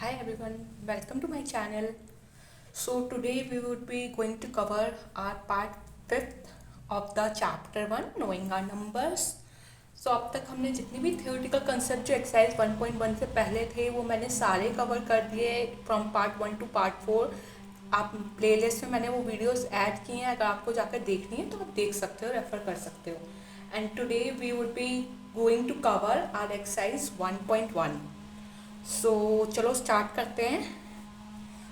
Hi everyone, welcome to my channel. So today we would be going to cover our part 5th of the chapter 1 knowing our numbers. So अब तक हमने जितनी भी theoretical concept जो exercise 1.1 से पहले थे वो मैंने सारे cover कर दिए from part 1 to part 4. आप प्लेलिस्ट में मैंने वो वीडियोस ऐड किए हैं, अगर आपको जाकर देखनी है तो आप देख सकते हो, रेफर कर सकते हो. And today we would be going to cover our exercise 1.1. So चलो स्टार्ट करते हैं.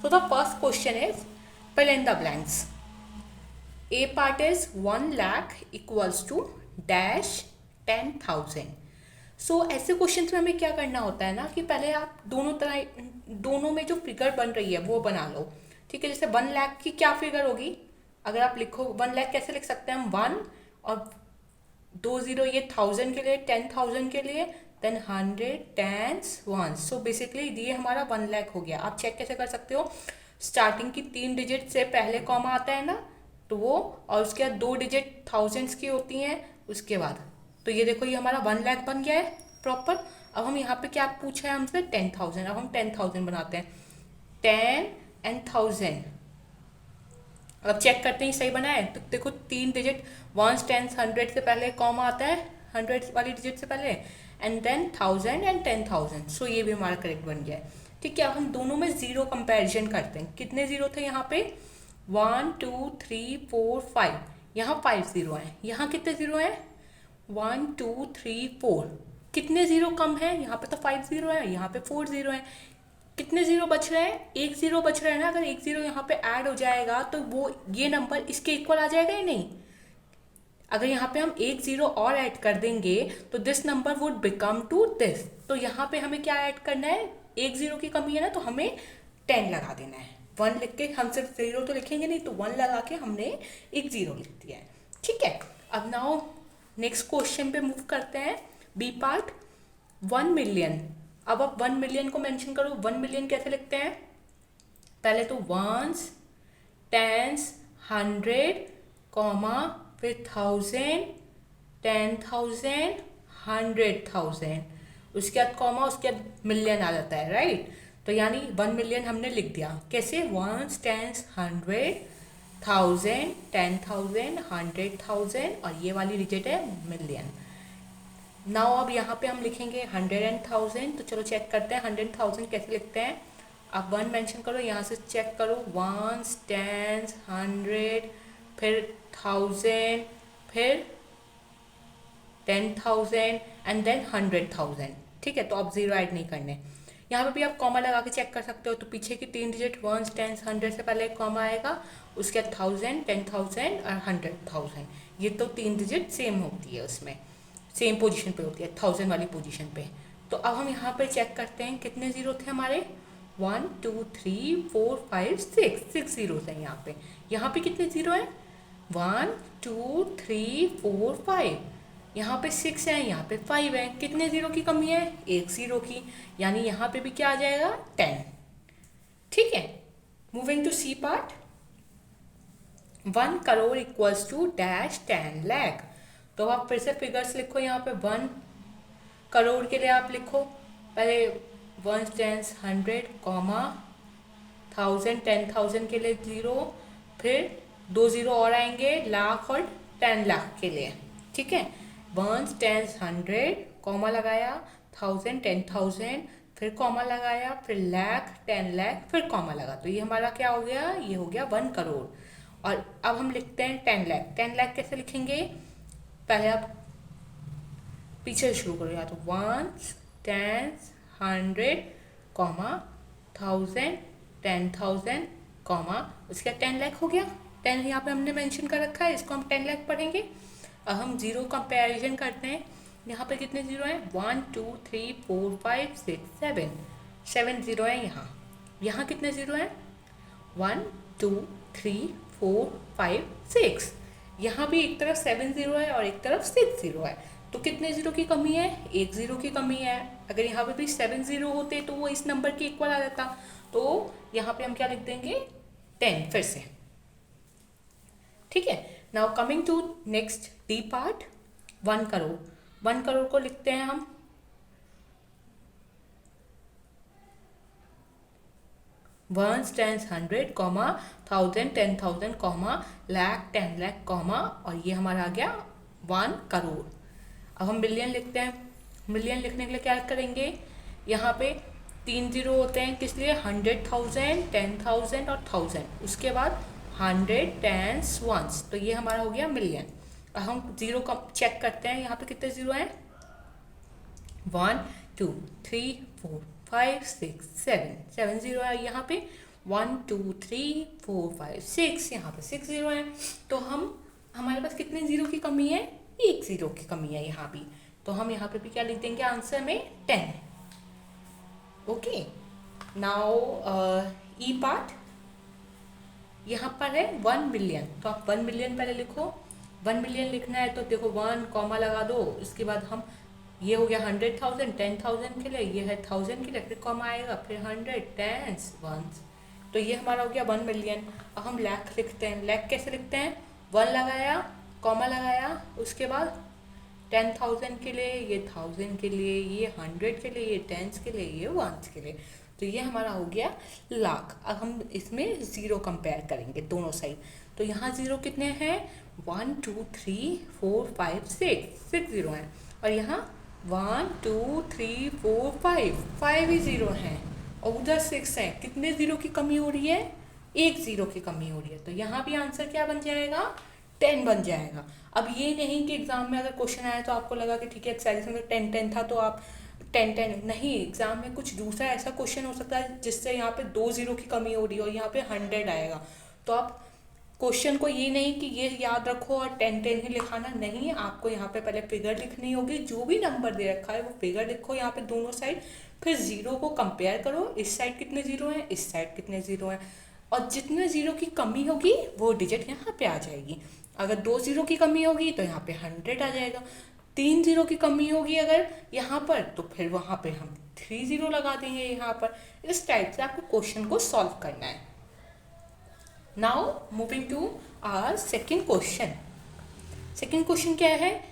So the first question is fill in the blanks. A part is 1 lakh equals to dash 10,000. सो ऐसे क्वेश्चन में हमें क्या करना होता है ना कि पहले आप दोनों में जो फिगर बन रही है वो बना लो. ठीक है, जैसे 1 लाख की क्या फिगर होगी, अगर आप लिखो 1 लाख कैसे लिख सकते हैं हम, 1 और 20 ये 1000 के लिए, 10,000 के लिए, देन 100 टेंस 1. सो बेसिकली ये हमारा 1 लाख हो गया. आप चेक कैसे कर सकते हो, स्टार्टिंग की 3 डिजिट से पहले कॉमा आता है ना, तो वो, और उसके बाद 2 डिजिट थाउजेंड्स की होती हैं उसके बाद. तो ये देखो ये हमारा 1 लाख बन गया है प्रॉपर. अब हम यहाँ पे क्या पूछा है हमसे, 10,000. अब हम 10,000 बनाते हैं, 10 एंड 1000. अब चेक करते हैं सही बना है. तो देखो 3 डिजिट, 1 10 100 से पहले कॉमा आता है, 100 वाली डिजिट से पहले, एंड देन 1000 एंड 10,000. सो ये भी हमारा करेक्ट बन गया है. ठीक है, अब हम दोनों में जीरो कंपैरिजन करते हैं. कितने जीरो थे यहाँ पे, 1 2 3 4 5. यहाँ 5 जीरो हैं. यहाँ कितने जीरो हैं, 1 2 3 4. कितने जीरो कम है, यहाँ पे तो 5 जीरो है, यहाँ पे 4 जीरो है. कितने जीरो बच रहे हैं, एक जीरो बच रहा है ना. अगर एक जीरो यहाँ पे ऐड हो जाएगा तो वो ये नंबर इसके इक्वल आ जाएगा या नहीं. अगर यहाँ पे हम एक जीरो और ऐड कर देंगे तो this number would become to this. तो यहाँ पे हमें क्या ऐड करना है, एक जीरो की कमी है ना, तो हमें 10 लगा देना है. 1 लिख के हम सिर्फ जीरो तो लिखेंगे नहीं, तो 1 लगा के हमने एक जीरो लिख दिया है. ठीक है, अब नाउ नेक्स्ट क्वेश्चन पे मूव करते हैं. B part, 1 million. अब आप 1 मिलियन को मेंशन करो. 1 मिलियन कैसे लिखते हैं, पहले तो वंस, टेंस, 100 कॉमा, फिर 1000, 10,000, 100,000, उसके बाद कॉमा, उसके बाद मिलियन आ जाता है, राइट. तो यानी 1 मिलियन हमने लिख दिया. कैसे, वंस, टेंस, 100, 1000, 10,000, 100,000, और ये वाली डिजिट है मिलियन. नाउ अब यहाँ पे हम लिखेंगे 100 एंड 1000. तो चलो चेक करते हैं 100 1000 कैसे लिखते हैं. आप 1 मेंशन करो, यहाँ से चेक करो, 1 10 100, फिर 1000, फिर 10,000 एंड देन 100,000. ठीक है, तो आप जीरो ऐड नहीं करने. यहाँ पे भी आप कॉमा लगा के चेक कर सकते हो. तो पीछे की 3 डिजिट 1 10 100 से पहले कॉमा आएगा, उसके बाद 1000, 10,000 और 100,000. ये तो 3 डिजिट सेम होती है, उसमें सेम पोजीशन पे होती है, 1000 वाली पोजीशन पे. तो अब हम यहाँ पे चेक करते हैं कितने जीरो थे हमारे, 1 2 3 4 5 6 जीरो हैं यहाँ पे. यहाँ पे कितने जीरो हैं, 1 2 3 4 5. यहाँ पे 6 है, यहाँ पे 5 है. कितने जीरो की कमी है, एक जीरो की. यानी यहाँ पे भी क्या आ जाएगा, 10. ठीक है, moving to C part. 1 crore equals to dash 10 lakh. तो आप फिर से फिगर्स लिखो. यहाँ पे 1 करोड़ के लिए आप लिखो, पहले 1 10 100 कॉमा, 1000 10,000 के लिए जीरो, फिर 2 जीरो और आएंगे लाख और 10 लाख के लिए. ठीक है, 1 10 100 कॉमा लगाया, 1000 10,000, फिर कॉमा लगाया, फिर लाख 10 लाख, फिर कॉमा लगा. तो ये हमारा क्या हो गया, ये हो गया 1 करोड़. और अब हम लिखते हैं 10 लाख. 10 लाख कैसे लिखेंगे, पहले आप पीछे से शुरू करो, या तो 1 10 100 कॉमा, 1000 10,000 कॉमा, उसके बाद 10 लाख हो गया. 10 यहाँ पे हमने मेंशन कर रखा है, इसको हम 10 लाख पढ़ेंगे. अब हम जीरो कंपैरिजन करते हैं. यहाँ पे कितने जीरो हैं, 1 2 3 4 5 6 7 जीरो हैं यहाँ. यहाँ कितने जीरो हैं, 1 2 3 4 5 6. यहाँ भी एक तरफ 7 जीरो है और एक तरफ 6 जीरो है. तो कितने जीरो की कमी है, एक जीरो की कमी है. अगर यहाँ पे भी 7 जीरो होते तो वो इस नंबर के इक्वल आ जाता. तो यहाँ पे हम क्या लिख देंगे, 10 फिर से. ठीक है, now coming to next D part. 1 crore. 1 crore को लिखते हैं हम ones, tens, 100, comma 1000, 10,000, comma lakh, 10 lakh, comma और ये हमारा आ गया 1 करोड़। अब हम मिलियन लिखते हैं। मिलियन लिखने के लिए क्या करेंगे, यहाँ पे 3 जीरो होते हैं, किस लिए, 100,000, 10,000 और 1000, उसके बाद 100 टेंस वंस, तो ये हमारा हो गया मिलियन। अब हम जीरो का चेक करते हैं, यहाँ पे कितने जीरो हैं, 1 2 3 4 5 6 7 जीरो है यहाँ पे, 1 2 3 4 5 6, यहाँ पे 6 जीरो है। तो हमारे पास कितने जीरो की कमी है, 1 जीरो की कमी है यहाँ भी। तो हम यहाँ पे भी क्या लिख देंगे, आंसर में 10। ओके, नाउ ई पार्ट, यहाँ पर है 1 मिलियन, तो आप 1 मिलियन पहले लिखो। 1 मिलियन लिखना है तो देखो 1 कॉमा लगा दो, इसके बाद हम, ये हो गया 100,000, 10,000 के लिए, ये है 1000 के लिए, फिर कॉमा आएगा, फिर 100 टेंस वंस, तो ये हमारा हो गया 1 मिलियन। अब हम लाख लिखते हैं। लाख कैसे लिखते हैं, 1 लगाया, कॉमा लगाया, उसके बाद 10,000 के लिए, ये 1000 के लिए, ये 100 के लिए, ये टेंस के लिए, ये वंस के लिए, तो ये हमारा हो गया लाख। अब हम इसमें ज़ीरो कंपेयर करेंगे दोनों साइड, तो यहाँ ज़ीरो कितने हैं, 1 2 3 4 5 6 ज़ीरो हैं, और यहाँ 1 2 3 4 5 ही ज़ीरो हैं, और उधर 6 हैं। कितने ज़ीरो की कमी हो रही है, 1 ज़ीरो की कमी हो रही है, तो यहाँ भी आंसर क्या बन जाएगा, 10 बन जाएगा। अब ये नहीं कि एग्जाम में अगर क्वेश्चन आया तो आपको लगा कि ठीक है एक्सरसाइज में 10 था तो आप 10 नहीं, एग्जाम में कुछ दूसरा ऐसा क्वेश्चन हो सकता है जिससे यहाँ पे 2 जीरो की कमी हो रही है और यहाँ पे 100 आएगा, तो आप क्वेश्चन को ये नहीं कि ये याद रखो और 10 ही लिखाना नहीं, आपको यहाँ पे पहले फिगर लिखनी होगी, जो भी नंबर दे रखा है वो फिगर लिखो यहाँ पे दोनों साइड, फिर जीरो को कंपेयर करो, इस साइड कितने जीरो हैं, इस साइड कितने जीरो हैं, और जितने जीरो की कमी होगी वो डिजिट यहाँ पे आ जाएगी। अगर 2 जीरो की कमी होगी तो यहाँ पे 100 आ जाएगा, 3 जीरो की कमी होगी अगर यहाँ पर, तो फिर वहाँ पे हम 3 जीरो लगा देंगे यहाँ पर। इस टाइप से आपको क्वेश्चन को सॉल्व करना है। Now moving to our second question. Second question क्या है,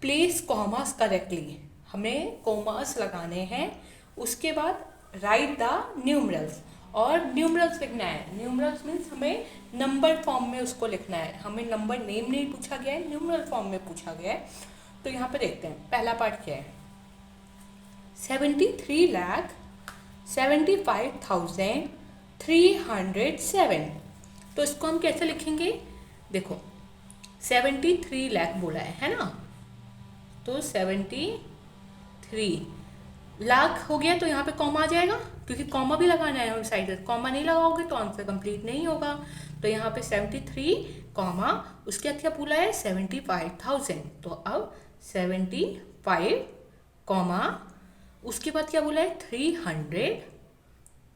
प्लेस कॉमास करेक्टली, हमें कॉमास लगाने हैं, उसके बाद राइट द न्यूमरल्स, और न्यूमरल्स लिखना है। न्यूमरल्स मीन्स हमें नंबर फॉर्म में उसको लिखना है, हमें नंबर नेम नहीं पूछा गया है, न्यूमरल फॉर्म में पूछा गया है। तो यहाँ पे देखते हैं पहला पार्ट क्या है, 73,75,307, तो इसको हम कैसे लिखेंगे, देखो 73 लाख बोला है ना, तो 73 लाख हो गया, तो यहाँ पे कॉमा आ जाएगा, क्योंकि कॉमा भी लगाना है हम साइड से, कॉमा नहीं लगाओगे तो आंसर कंप्लीट नहीं होगा। तो यहाँ पे 73 कॉमा उसके बाद क्या बोला है 75,000, तो अब 75 कॉमा उसके बाद क्या बोला है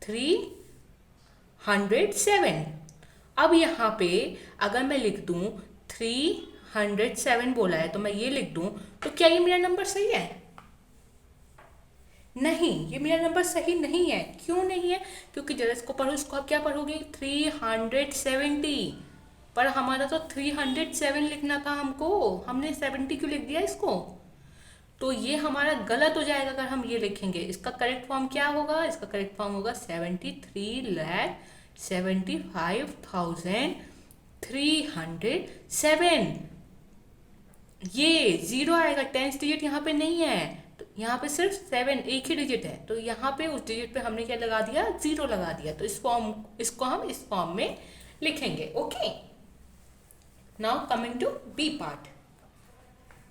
307। अब यहाँ पे अगर मैं लिख दूँ 307 बोला है तो मैं ये लिख दूँ, तो क्या ये मेरा नंबर सही है, नहीं, ये मेरा नंबर सही नहीं है। क्यों नहीं है, क्योंकि जरा इसको पढ़ो, इसको आप क्या पढ़ोगे 370, पर हमारा तो 307 लिखना था हमको, हमने 70 क्यों लिख दिया इसको, तो ये हमारा गलत हो जाएगा अगर हम ये लिखेंगे। इसका करेक्ट फॉर्म क्या होगा, इसका करेक्ट फॉर्म होगा 73,75,307। ये जीरो आएगा, 10th डिजिट यहाँ पे नहीं है, तो यहाँ पे सिर्फ 7 एक ही डिजिट है, तो यहाँ पे उस डिजिट पे हमने क्या लगा दिया, जीरो लगा दिया, तो इसको हम इस फॉर्म में लिखेंगे। Okay, now coming to B part.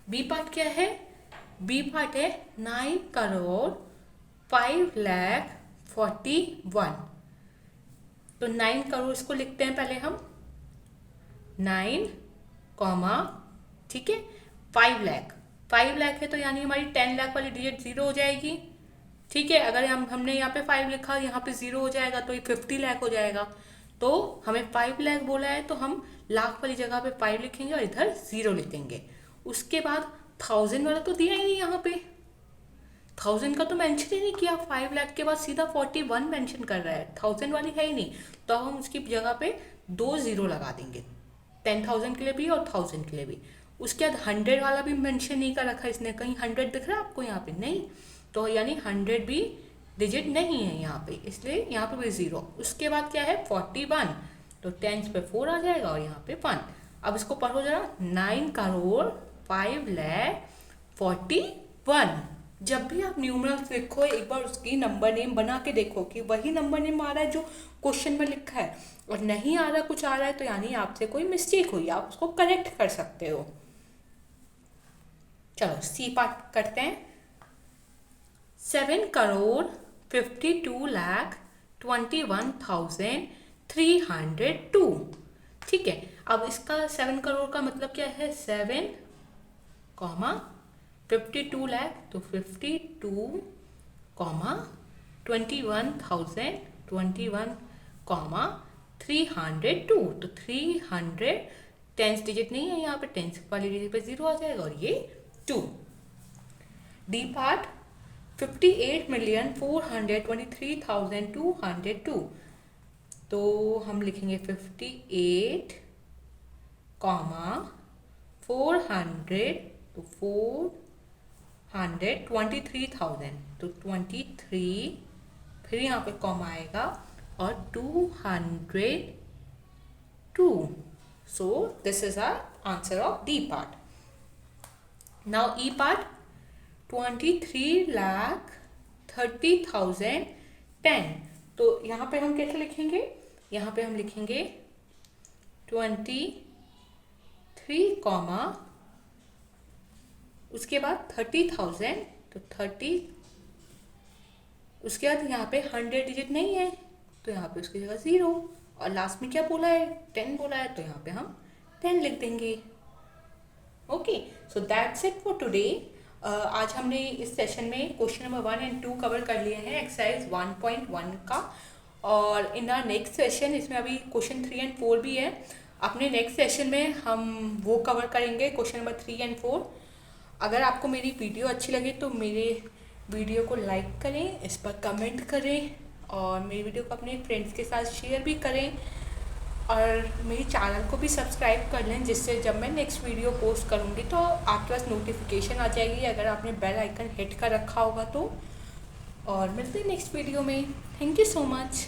B part क्या है, बी पार्ट है 9,05,41,000, तो 9 करोड़ इसको लिखते हैं पहले हम, 9 कॉमा, ठीक है, 5 लाख, 5 लाख है तो यानी हमारी 10 लाख वाली डिजिट जीरो हो जाएगी, ठीक है। अगर हमने यहाँ पे 5 लिखा, यहाँ पे जीरो हो जाएगा तो ये 50 लाख हो जाएगा, तो हमें 5 लाख बोला है तो हम लाख वाली जगह पे 5 लिखेंगे और इधर जीरो लिखेंगे। उसके बाद 1000 वाला तो दिया ही नहीं, यहाँ पे 1000 का तो मेंशन ही नहीं किया, 5 लाख के बाद सीधा 41 मेंशन कर रहा है, 1000 वाली है ही नहीं, तो हम उसकी जगह पे 2 जीरो लगा देंगे, 10,000 के लिए भी और 1000 के लिए भी। उसके बाद 100 वाला भी मेंशन नहीं कर रखा इसने, कहीं 100 दिख रहा है आपको यहाँ पे, नहीं, तो यानी 100 भी डिजिट नहीं है यहाँ पे, इसलिए यहाँ पे भी 0। उसके बाद क्या है 41, तो टेंस पे 4 आ जाएगा और यहाँ पे 1। अब इसको पढ़ो जरा, 9,05,41। जब भी आप न्यूमरल्स लिखो एक बार उसकी नंबर नेम बना के देखो कि वही नंबर नेम आ रहा है जो क्वेश्चन में लिखा है, और नहीं आ रहा कुछ आ रहा है तो यानी आपसे कोई मिस्टेक हुई, आप उसको करेक्ट कर सकते हो। चलो सी पार्ट करते हैं। 7,52,21,302। ठीक है, अब इसका 7 करोड़ का मतलब क्या है, 7, 52 लाख, तो 52, 21,021, 302। तो 300 टेंस डिजिट नहीं है यहाँ पे, टेंस वाली डिजिट पे 0 आ जाएगा और ये 2। D part 58,423,202। तो हम लिखेंगे 58, 400, तो 423,000, तो 23, फिर यहाँ पे कॉमा आएगा और 202। So this is our answer of D part. Now E part 23,30,10। तो यहाँ पे हम कैसे लिखेंगे, यहाँ पे हम लिखेंगे 23 कॉमा उसके बाद 30,000, तो 30, उसके बाद यहाँ पे 100 डिजिट नहीं है तो यहाँ पे उसकी जगह 0, और लास्ट में क्या बोला है 10 बोला है, तो यहाँ पे हम 10 लिख देंगे। Okay, so that's it for today. आज हमने इस सेशन में क्वेश्चन नंबर 1 और 2 कवर कर लिए हैं एक्सरसाइज 1.1 का, और इन आर नेक्स्ट सेशन इसमें अभी क्वेश्चन 3 और 4 भी है। अपने नेक्स्ट सेशन में हम वो कवर करेंगे क्वेश्चन नंबर 3 और 4। अगर आपको मेरी वीडियो अच्छी लगे तो मेरे वीडियो को लाइक करें, इस पर कमेंट करें, और मेरी वीडियो को अपने फ्रेंड्स के साथ शेयर भी करें, और मेरी चैनल को भी सब्सक्राइब कर लें, जिससे जब मैं नेक्स्ट वीडियो पोस्ट करूँगी तो आपके पास नोटिफिकेशन आ जाएगी अगर आपने बेल आइकन हिट कर रखा होगा तो। और मिलते हैं नेक्स्ट वीडियो में। Thank you so much.